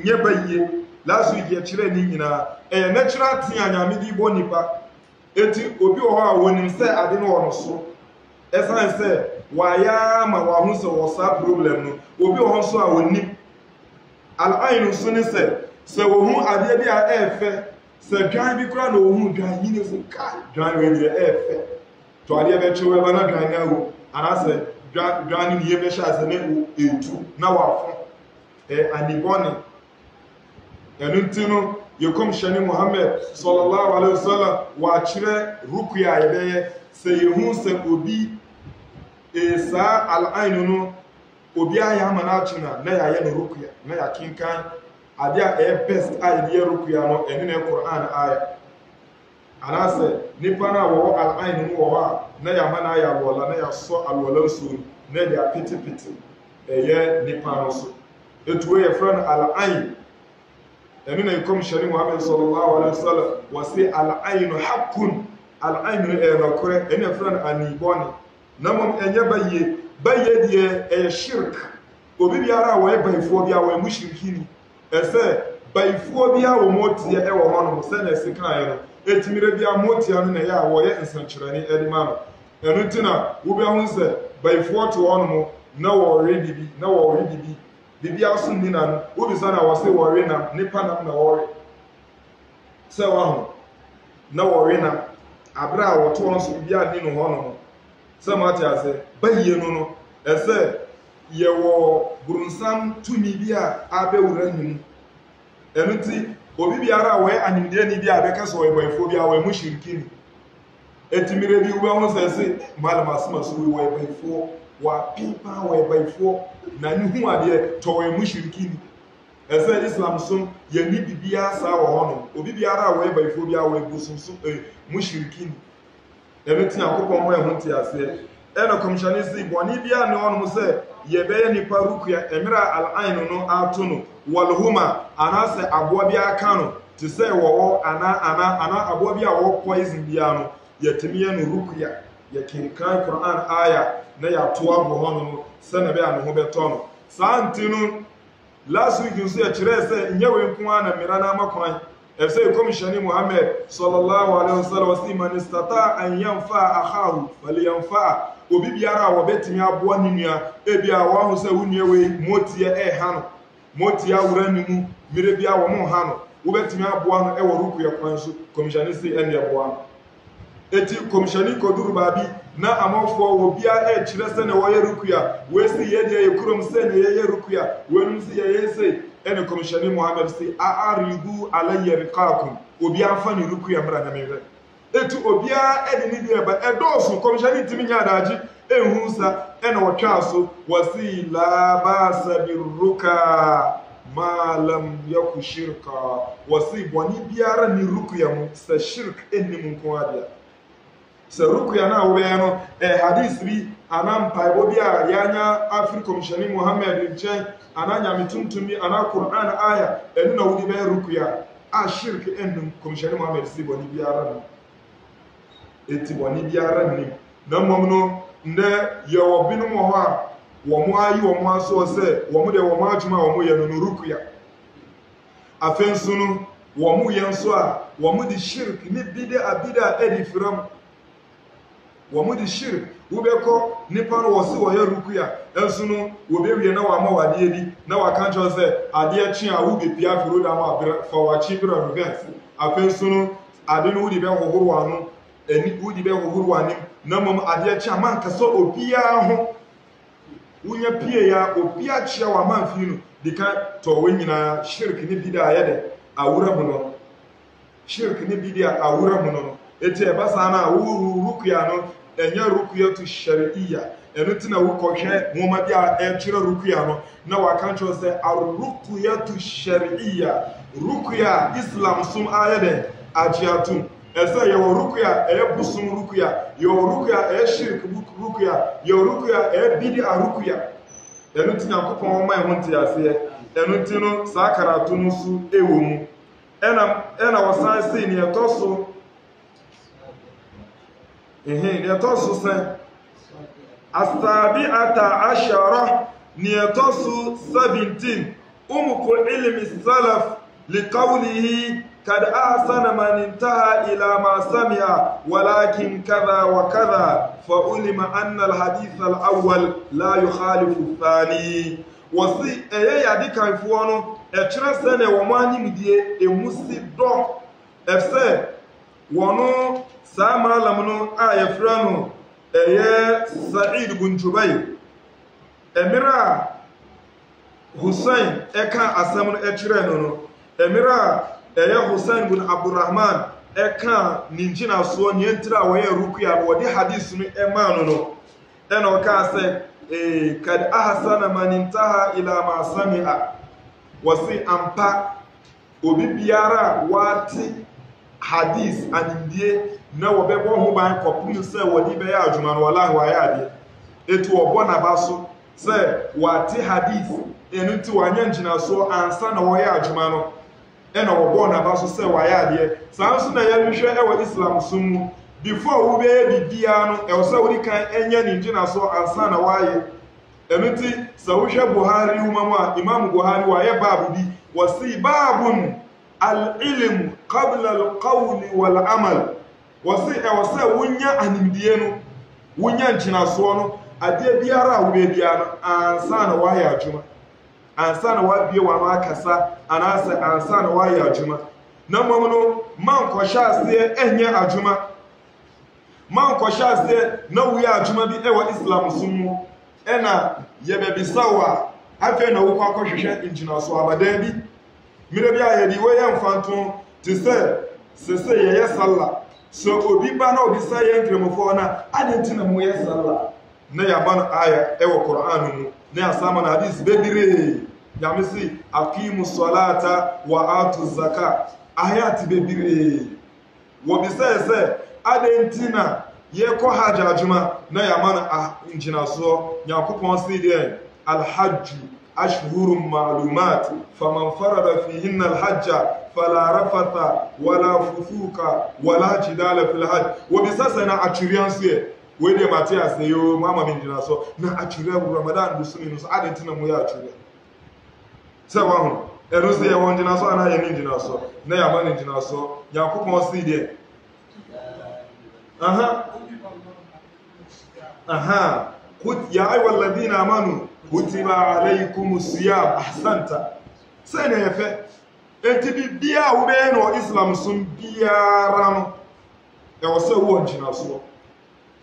nye baye lasu ye kire ni nyina natural tin anyame di bo nipa eti obi o ha wonim se ade no wono so esan se waya ma wa hu se wo sa problem no obi o ho so a wonim al-ayn so ni se wo hu ade bi a efe se dwan bi kura no wo hu dwan yini so ka dwan we bi efe to ade be chewe ba na dwan na wo ana se dwan ni ye be sha se ne etu na wa fo aniboni enutino yekom shani Muhammad sallallahu alaihi wasallam wa chire rukuya yebe se yehu se obi sa al-ainu no obi aya mana china na ya ye no rukuya na ya kinkan ade a best idea rukuya no eni na Quran aya anase nipa na wo al-ainu wo wa na ya mana ya wola na ya so alwala so na dia piti eye nipa no so etuwe ye friend al-ain eni na yekom shani Muhammad sallallahu alaihi wasallam wasi al-ainu haqqun al-ainu nakure eni friend aniboni namom enye baye die shirk obi biara wo baifo bia wo mushrikini ese baifo bia wo motie wo hono se na sikan ye no etimire bia motie no na ya wo ye nsankyerani edima no enu tina wo bia hu se baifo to hono mo na wo ready bi na wo ready bi bibia so ni na no wo bi sana wo se wo re na nipa na wo re se wa ho na wo re na abra wo to so bibia ni no hono mo samati ase baye no ese ye wo burunsam tumi bia abewura nyim enuti obi biara we animde ni bia abeka so we boyfo bia we mushrikini etimire bi wo ho sese malama asma so we boyfo wa pipa we boyfo na ni hu ade to we mushrikini ese Islam sum ye ni bibia sa wo hono obi biara we boyfo bia we busunsu mushrikini enuti akopɔ mo ehunti ase ena komshani si boni bia ne onu se ye be ni parukuya emira al-ain no atuno walhuma anase aboa bia kano ti se wo ana aboa bia wo poison bia no ye temiye no rukuya ye kinkan Quran aya na ya to abo ho no se na be an ho beto no saa ntinu last week nso ya kire se nyewe nko ana mira na makwan efse komishani Muhammad sallallahu alaihi wasallam wasi man istata an yanfa akhahu falyanfa obi biara wo betimi aboa ninua ebia wo ho se wunia we motie ha no motie awura nimu mire bia wo mo ha no wo betimi aboa no e wo ruku ya kwan so komishani se ene aboa eti komishani koduru babi na amafo wo bia e kire se ne wo ye ruku ya we si ye de kurom se ne ye ruku ya we num se ye se ene komishani Muhammad se a'ridu alayya riqakum obi afa ni ruku ya mra na mebe etu obi a ene ni de ba edoso komishani timi nya daji ehunsa ene wotwa so wasi la basa birruka ma lam yaku shirka wasi boni biara ni ruku ya mu sa shirk eni mun ko adia sa ruku ya na wo be no hadith bi anam paibo bi a yanya Africa komishani Muhammad nchen ananya mituntumi ana Qur'an aya enu na wudi be rukuya a shirk enu komishani Muhammad si boni biara no eti boni biara ni na momno nde yo binu mo ho a wo mo ayi wo mo aso se wo mo de wo mo adwuma wo mo ye no rukuya afensunu wo mo ye nso a wo mo di shirk ni bida edi firam wo mo di shirk ubeko nipa no wose wo ya rukuya enso no wo be wie na wa ma wade di na wa kan cho se ade a twe a wo be pia firo da ma fa wa chi bra revenge afenso no ade no wudi be hohoro wa no eni wudi be hohoro wa ni na mom ade a twe a man kaso opia ho wunya pie ya opia chia wa man fi no dika to wenyina shirk ni bida ya de awura mu no shirk ni bida awura mu no eti e basa na wo rukuya no enya rukuyatu shar'iyya enutina wukohwe moma bia e kire rukuya no na wakancho se ar-rukuyatu shar'iyya rukuya islam sum ayede ajiatun esa ye rukuya e busum rukuya ye rukuya e shirk rukuya ye rukuya e bid'a rukuya enutina kopon ma ehunti ase enutino sa karatu nusu ewomu ena wasan se ni etoso niyatosu sen asabi'ata ashara niyatosu 17 umqul ilmi salaf liqawlihi kad ahsana man intaha ila ma sami'a walakin kadha wa kadha fa ulima anna alhadith alawwal la yukhalifu athani wasi eya dikan fuono e kire sene wo manimdie emusi do efse wono sama lamno ayefrano eye Sa'id bin Jubayr emira Hussein eka asamno ekire no emira eye Hussein bin Abdurrahman eka ninjina so nyentira waye rukuya wodi hadith no emano no eno ka se kad ahsana man intaha ila ma sami'a wasi ampa obi biara wati hadith anindie na wobebo ho ban kopum se wodi be ya adwuma no wallahi wa ya de etu obo na baso se wati hadith enu ti wanya njina so ansa na wo ya adwuma no ena obo na baso se wa ya de sanso na ya nhwe e wa islam sumu before wo be bibia no e wo se wodi kan enya ni njina so ansa na wa ye enu ti sawuhwe Buhari umama Imam Buhari wa ya babu bi wasi babun al-ilm qabla al-qawl wal-amal wasi wunya animdie no wunya nchinaso no ade biara wo be bia no ansa na wa ya adwuma ansa na wa bie wa ma kasa anasa ansa na wa ya adwuma na mom no man ko hyase enye adwuma man ko hyase na wo ya adwuma bi e wa islam sumu ena ye be bisawa afi na wo kwa hwehwe nchinaso abada bi mire bia ye di we ya mfanto ti se ye sallah so obi ba na obi sa ye nkremofo na adenti na mo ye sallah na ya ban aya e wo Qur'an mu na asama na hadith bebire ya misi aqimu salata wa atu zakat ayati bebire wo bi se adenti na ye ko haja ajuma na ya man injina so yakupon si de al hajj أشهر معلومات فمن فرض فيهن الحج فلا رفث ولا فسوق ولا جدال في الحج وبساسنا أتشريان سي we de Matthias ne yo mama me gyina so na atwere Ramadan do sumi no so adenti na mo ya atwere se wa ho ero se ye won gyina so ana ye ni gyina so na ya ma ni gyina so Yakobon si de ya ayyuhal ladina amanu kutiba alaykumus siyam ahsanta sene efe enti bibia wo be no Islam sum biara no e wo se wo gyina so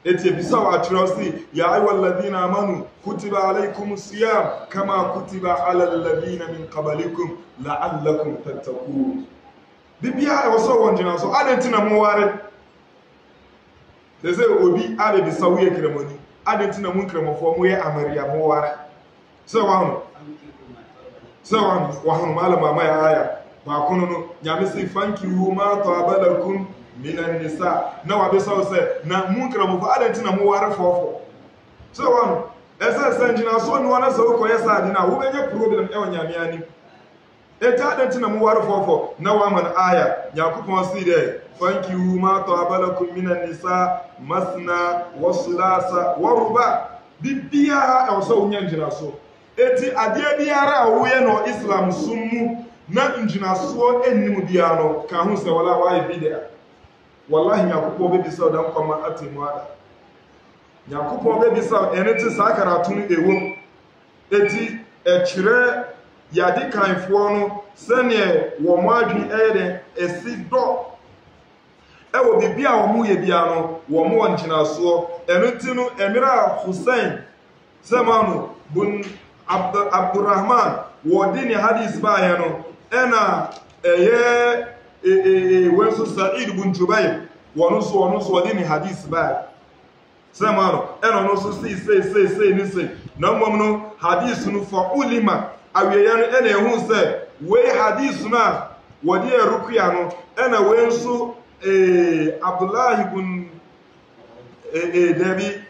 eti bisa wa atwere si ya ayyuhal ladina amanu kutiba alaykumus siyam kama kutiba alal ladina min qablikum la'allakum tattaqun bibia e wo se wo gyina so adenti na mo ware se obi ade bisa wo ye kremoni adenti na mu kremofo mo ye amaria mo ware so wa hanu malama ma ya aya ba kono no nyame se fanki wu ma tabalakum minan nisa na wa be so se na mu kremofo adenti na mo ware fofo so wa esa sanjina so no na so ko yesa adi na wo benye problem e onyame ani eta adenti na mo ware fofo na wa man aya Yakobon si de fanki wu ma tabalakum minan nisa masna waslasa waruba bibia e so onyanjina so eti ade biara wo ye no Islam summu na njina so ennim bia no ka hu se wala wa bidea wallahi Yakobon be bisa dan koma atemu ada Yakobon be bisa eneti sakaratu no ewo eti ekire yade kanfo no sene wo mo adwi ede esi do ewo bibia wo mu ye bia no wo mo njina so eneti no emira Hussein zamanu bun Abdurrahman wodini hadis ba ya no ena wenso Sa'id bun Jubayr wono so wodini hadis ba zamanu ena no so sei ni sei na mmom no hadis no fa ulima awiya no ena ehun se we hadis na wodi erukuya no ena wenso Abdullah ibn Dabi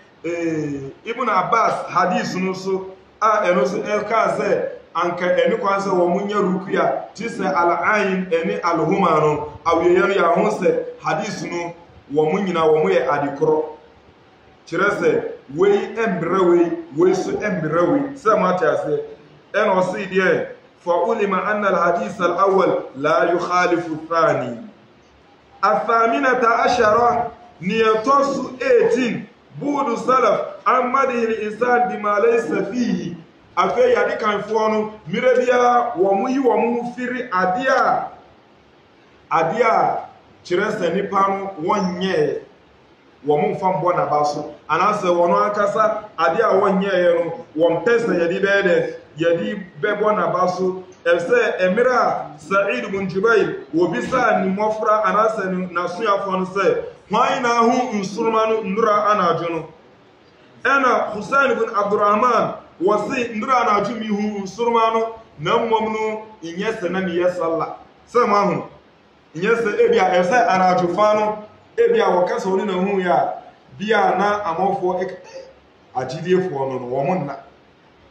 Ibn Abbas hadis no so eno so kaze anka eni kwanse wo munya rukuya tise al-ain eni al-huma no awiye ya ho se hadis no wo munyina wo moye adikoro kirese we embre we so embre we se mata se eno si die fa ulima anna al-hadith al-awwal la yukhalifu ath-thani athaminata ashara niyatosu 18 budu salaf amadi al-insan bima laysa fihi afe yadi kanfo no mirebia wo mu yi wo mu firi adia kirese nipa no wonye wo mu fambo na baso anase wono akasa adia wonye ye no wo mpesa yadi bebo na baso else emira Sa'id ibn Jubayr wo bisa ni mofra anase na suafo no se hwan na hu nsuruma no ndura anajo no ena Hussein ibn Abdurrahman wasi ndura anajo mi hu nsuruma no na mmom no inyese na mi yesalla se ma hu inyese ebia else anajo fa no ebia wokasa oni na hu ya bia na amofo agidiefo no wo monna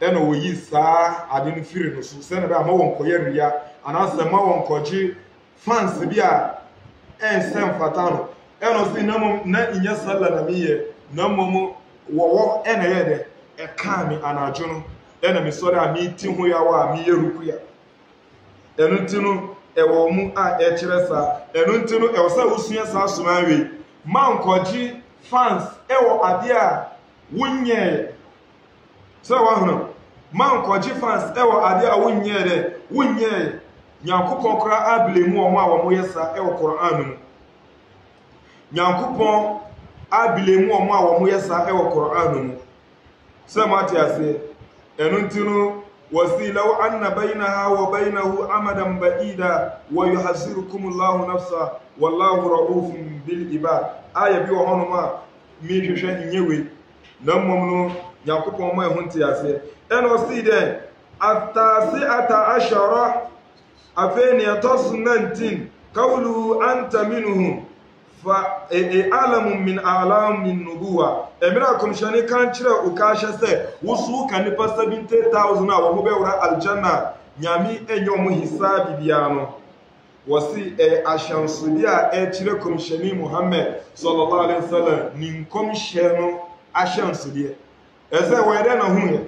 ena woyi saa ade no firi no so se na ba ma won koyeria anase ma won koji fans bia ensem fatano eno si na inya sala na miye na momo wo ena yede e ka mi anajo no ena mi sori ami ti ho ya wa mi yeruku ya eno ntinu e wo mu a e kiresa eno ntinu e wo sa usua sa somawe man koji fans e wo ade a wunye so wa hono man koji fans e wo ade a wunye Yakobon kra ablemu o ma wo mo yesa e wo Qur'an mu Yakobon abilemu o ma wo mo yesa e wo Qur'an mu samati ase enuntinu wasilaw anna bainaha wa bainahu amadan ba'ida wa yuhasirukumullahu nafsa wallahu ra'ufun bil ibad aya bi wo hono ma mi hwehwe nyewe na mmom no Yakobon ma ehunti ase eno si den atasi'ata ashara afeni atasnantin qawlu anta minhum fa alamu min alamin nubuwa emira komshani kan kire ukasha se wusu kan nipa 70,000 a wo be wura aljanna nyami enyo mu hisabi biano wasi ashansudi a chire komshani Muhammad sallallahu alaihi wasallam ni komshye no ashansudi eze wede na hu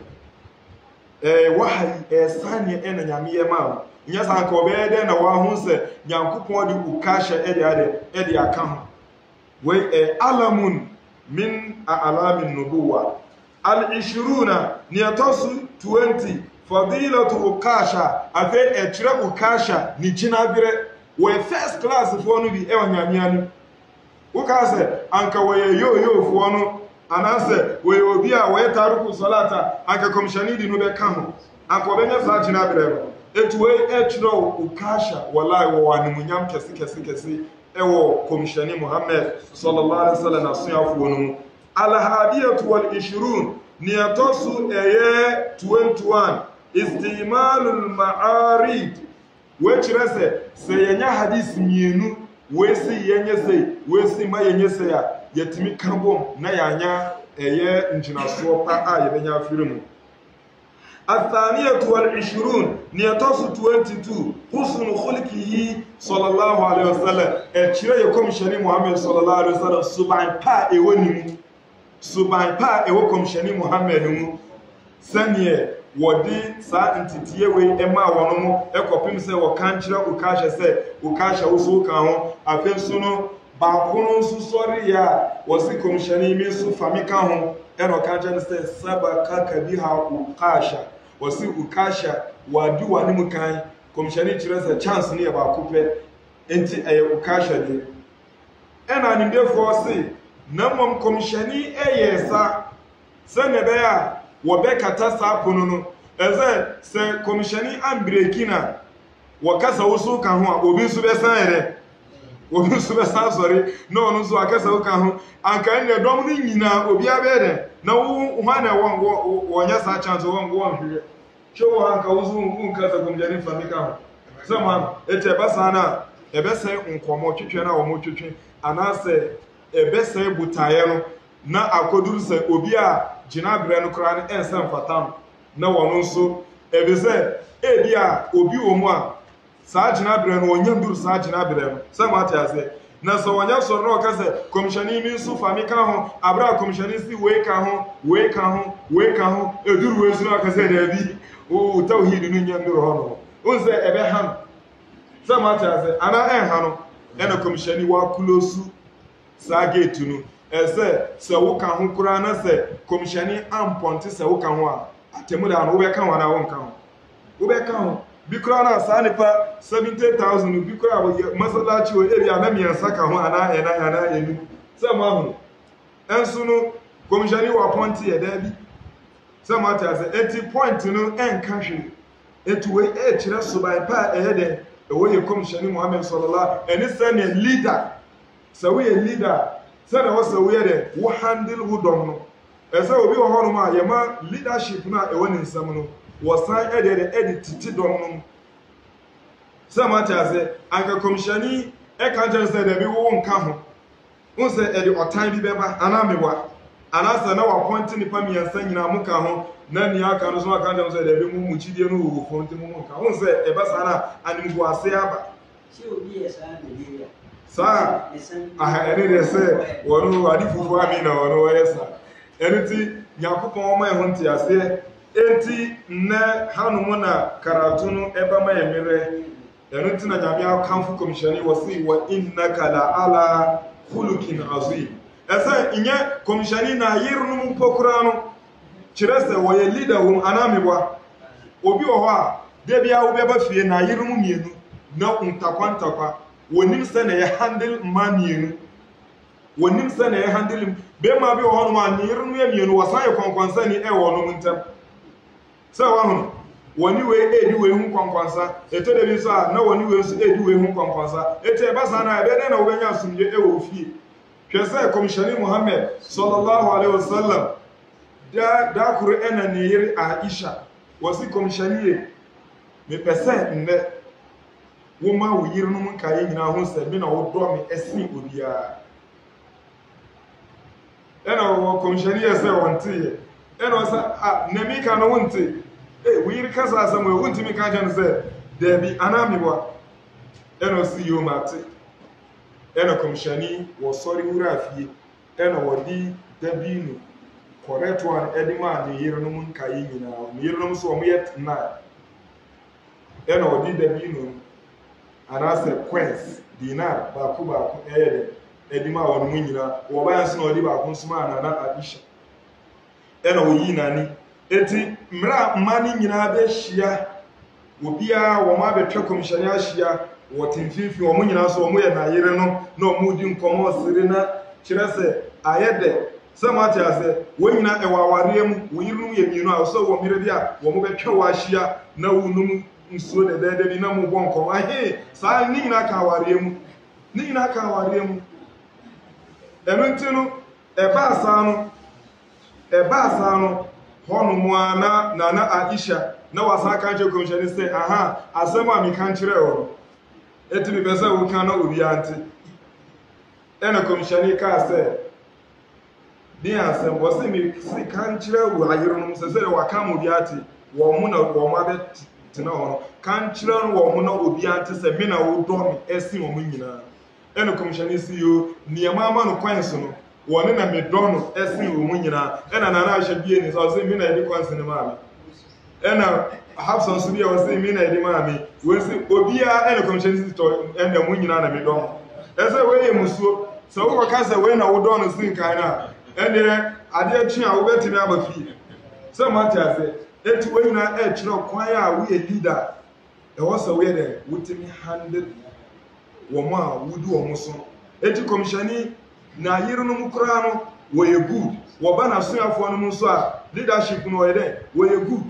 wahayi sanye na nyame ma nya san ka obede na wa hu se nyankopon de ukasha ede aka ho we alamun min a'lamin nubuwa al-20 niyatosu 20 fadilatu ukasha afe chire ukasha ni jinabire we first class fo no bi wanyamianu ukase anka we yo fo no anase we obi a we taruku salata anka komshani di no be ka ho anka obenya sa jinabire etuwe chire ukasha wallahi wo wanimunyam kesi ewo komshani Muhammad sallallahu alaihi wasallam asiyafo no al-hadiyatu wal-20 niyatosu 21 istimalul ma'arid wechirese seyenya hadisi mienu wesi yenyese wesi mayenyese ya yetimi kambom na yanya njinaso pa a yebenya afirimu الثانية والعشرون نيتوس 22 حسن خلقه صلى الله عليه وسلم اتشرا يكم شني محمد صلى الله عليه وسلم سبحان با ewonimu سبحان با ewokom shani Muhammad mu sanye wodi sa ntitiye we ema wono mu ekopim se wo kanchira ukasha se ukasha usu kan ho afensu no ba kono su sori ya wosi komshani mi su famika ho eno kancha se sabaka kabiha ukasha wosi ukasha wadi wani mu kan komshani chiresa chance ne ba kupe enti ukasha de ena ni defo se namom komshani eyesa senebe ya wobekata sapono no eze se komshani ambrekina wakasa usu kan ho obi su besan ere obi su besan sori no no so akasa kan ho anka ne dom ni nyina obi abede na wo hwana wonya sa chance wo hwere show anka usu nkasa komshani famika ho sama ete basana ebese nkomo twetwe na wo mo twetwe anase ebese butaye no na akoduru se obi a jinabre no kra ne ensem fatam na wono nso ebese ebi a obi omu a saa jinabre no onyanduru saa jinabre no se mate ase na so wonya so no ka se komshani mi nso famika ho abra komshani si we ka ho eduru wesu no ka se da bi o tawhid no nyanduru ho no unse ebe ham se mate ase ana ha no ena komshani wa kulosu sagetu no ese se wo kan ho kura na se komshani amponte se wo kan ho a atemu da no wo be kan ho na wo kan ho wo be kan ho bi kura na sa nipa 70,000 bi kura wo masalachi wo area na miyansa kan ho ana enu se ma ho ensu no komshani wa ponte ye da bi se ma ta se enti point no enka hwe etu we kire suban pa ehede wo ye komshani Muhammad sallallahu eni se ne leader so we a leader say na so we dey wo handle who dom no ese obi wo hono ma ye ma leadership na e woni nsam no wo san edit titi dom no say ma ta say anka komshani e kan je say da bi wo nka ho un say e di otan bi beba ana mewa ana say na wa point ni pa mi ansa nyina mu ka ho na ni aka no so aka je say da bi mu chidie no wo point mu nka un say e ba sana anim go ase aba se obi esa na dia sa ene de se wono adi fufu ami na wono yesa eniti yakopon ma ehun ti ase enti ne hanumu na karatu no eba ma yemire eniti na nyame akanfu komishani wasi wa innaka la ala khuluqin azim esa inye komishani na yirnu mu pokura no kirese wo ye leader wo anamebwa obi wo a de bia wo beba fie na yirnu mienu na ntakwa wonim se na ye handle manienu wonim se na ye handle be ma bi ho no ma niru no emienu wasan ye kwankwansa ni e wo no ntam se wa ho woni we edi we hu kwankwansa eto de bi so a na woni we so edi we hu kwankwansa ete ba sa na ebe na wo benya asumje e wo fie hwese komishani Muhammad sallallahu alaihi wasallam da kuru ena ne yiri Aisha wasi komishani ye me pese nne woma wo yiri no nka ye nyina ho se me na wo do me esi obia ena wo komishani ye se wonte ena sa na mi ka no wonte wo yiri kasa asam wo wonte mi ka jan se da bi anami wa eno si yo mate eno komshani wo sori wura fie eno wodi dabinu correct one edima ne yirenum nkai nyina ne yirenum so mo yet na eno wodi dabinu anase quest dinar ba ku edima won mu nyina wo ba yanso na wodi ba ku nsuma na Aisha eno oyi nani eti mra mani nyina be hia obia wo ma betwa komshani ahia wo timfifi wo mu nyina so wo mu ye na yire no na wo mu di nkomo sire na kire se ayede se ma ti ase wo nyina e waware mu wo yire no ye mienu a so wo mire bia wo mu betwa wa ahia na wo num nsuo de bi na mu bo nkomo ahe sa ni nyina ka ware mu ni nyina ka ware mu enu ntinu e ba asano hono mu ana na Aisha na wasa kan je komshani say aha asema mi kan kire o eti mi pese wo kan na obi ante ena komshani ka say bi asem wo se mi si kan kire wo ayiro no se se wa kan obi ate wo mu na wo ma be tina hono kan kire wo mu na obi ante se mi na wo do mi esi wo mu nyina ena komshani si yo niema ma no kwan so no woni na me dono esi wo mu nyina ena na ahye bie ni so se mi na edi kwan sene ma ena Hafsa so bia wo se mi na edi ma mi wo se obia ena komshani si to ena mu nyina na me dono ese we ye musuo so wo ka se we na wo dono sin kan na ene ade twa wo betimi abafi so mati ase eti we nyina e kire kwan a wo ye leader e wo so we de wutimi handle wo ma wudu wo muso eti komshani na yiru no mukura no wo ye good wo ba na suafo no muso a leadership no ye de wo ye good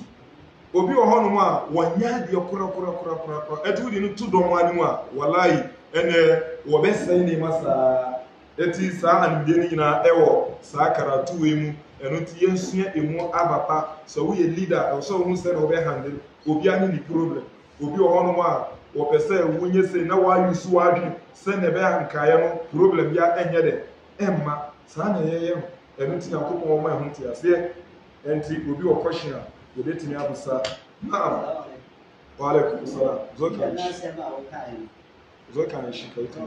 obi wo hono a wonya de kura eti wudi no tu do mo ani mu a wallahi ene wo be sai ni masa eti sa anbie ni nyina ewo sa karatu we mu eno ti yensua emu abapa so wo ye leader so wo se no be handle obi ani ni problem obi wo hono a wo pese wunye se na wa yusu wa dwi se ne be hankaye no problem ya enye de emma sa na yeye eno ti yakopon wo ma ho ti ase enti obi wo question a wo betimi abusa naam wa alaikum salam zokan shi kai to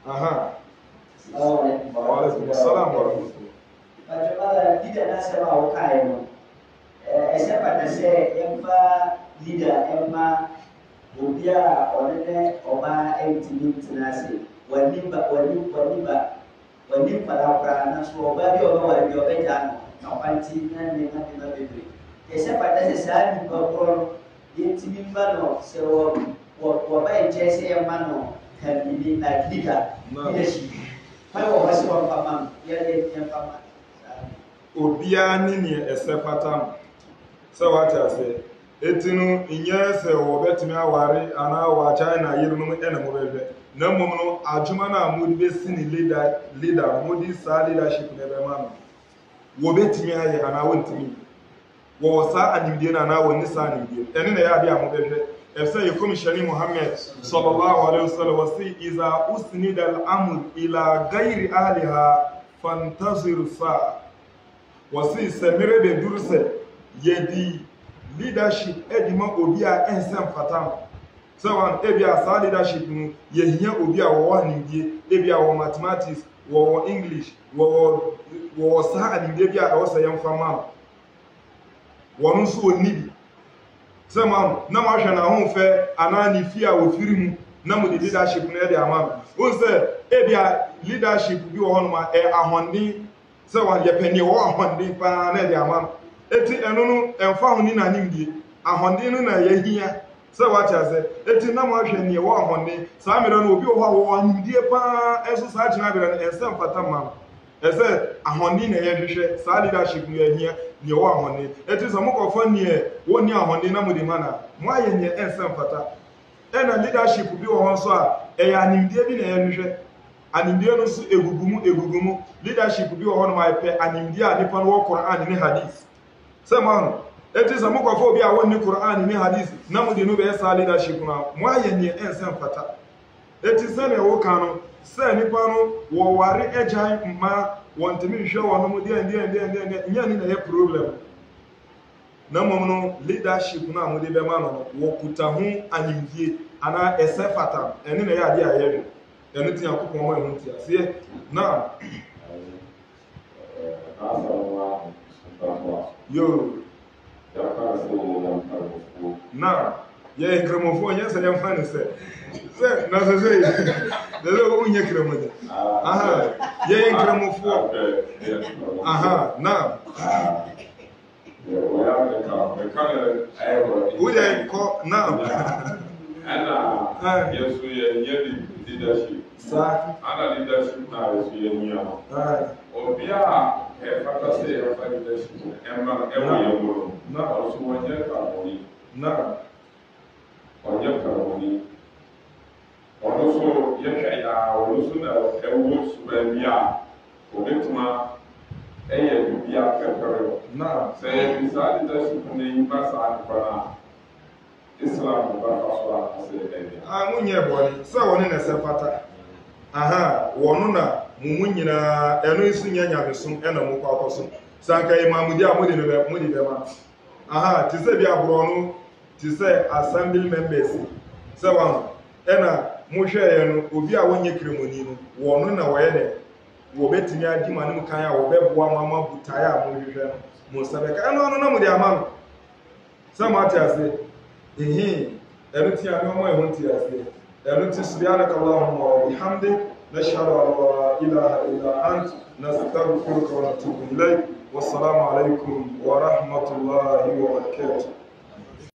aha wa alaikum salam wa rahmatullah Bajaba leader na sema ukae no except na say emba leader emma obia onene oba entimi tinase wani para na so oba bi oba wali obeja no panti na na bebe except na say sani ko entimi mba no se wo ba enje say emma no can be like leader leadership mai wo wasi wa pamam ya pamam obia ni ni esepatam so what I say etinu inye se wo betimi aware ana wa China yirunum ena mo bebe na mum no adwuma na amudi be sini leader mudi sa leadership ne be ma no wo betimi aye ana wontimi wo sa animdie na na woni sa animdie ene na ya bia mo bebe efse yekom shani Muhammad sallallahu alaihi wasallam wasi iza usnida al-amr ila ghairi ahliha fantazir sa wasi semire be durse yedi leadership edima obi a ensem fatam so wan ebia sa leadership nu yehia obi a wo animdie ebia wo mathematics wo English wo sa animdie bia a wo sa yem fama wonu so onibi so man na ma hwe na ho fe anani fi a wo firi mu na mo de leadership na e de ama wo se ebia leadership bi wo hono ma ahonde so wan ye pani wo ahonde pa na e de ama eti enunu emfa honi na nimdie ahonde no na yehia se wacha se eti na mo ahwe ne wo ahonde sa mere no obi wo ho nimdie pa eso sa china bere na ensem fatam ese ahonde na yehwehwe sa leadership no yehia ne wo ahonde eti so mokofo ne woni ahonde na mudi mana mo aye ne ensem fata ena leadership bi wo ho so a eya nimdie bi na yehwehwe animdie no so egugumu leadership bi wo ho no ma pe animdie a nipa no wo Quran ni hadith Saman, it is a mokofo bi a woni Quran ni hadith na mo de no be sa leadership na mo aye ne ensem fata it is say wo kan no say nipa no wo ware agyan ma wontimi hwe wo no mo de nya ni na ye problem na mmom no leadership na mo de be ma no wo kuta ho animdie ana ese fata ene na ya de ayere ene ti akopon mo ehun ti ase na yo na ye kremofo nya se dem fan se na se de lo ko nya kremoja aha ye kremofo aha na uye ko na ana yesu ye leadership sa ana leadership na yesu ye nya obia fata se leadership emma ye mo na also wonye ka moni na onye ka moni ono so ye ka ya ono so na ewo so ba bia obetuma eye bibia pepere na se bisa leadership ne impasa akwana Islam ba faswa ase munye boni sa woni na se fata aha wonu na mumu nyina eno isu nya nyameso ena mu kwakoso sanka imamudi amudi ne mudi be ma aha ti se bi abro no ti se assembly members se wan ena mu hwe ye no obi a wonye kremoni no wonu na woye de wo betini adi manum kan a wo beboa mama butaya a mu hwe no mu sabe ka eno no na mudi ama no se ma ti ase eno ti a no mo ehun ti ase eno ti subhanaka allahumma wa bihamdik نشهد أن لا إله إلا أنت نستغفرك ونتوب إليك والسلام عليكم ورحمة الله وبركاته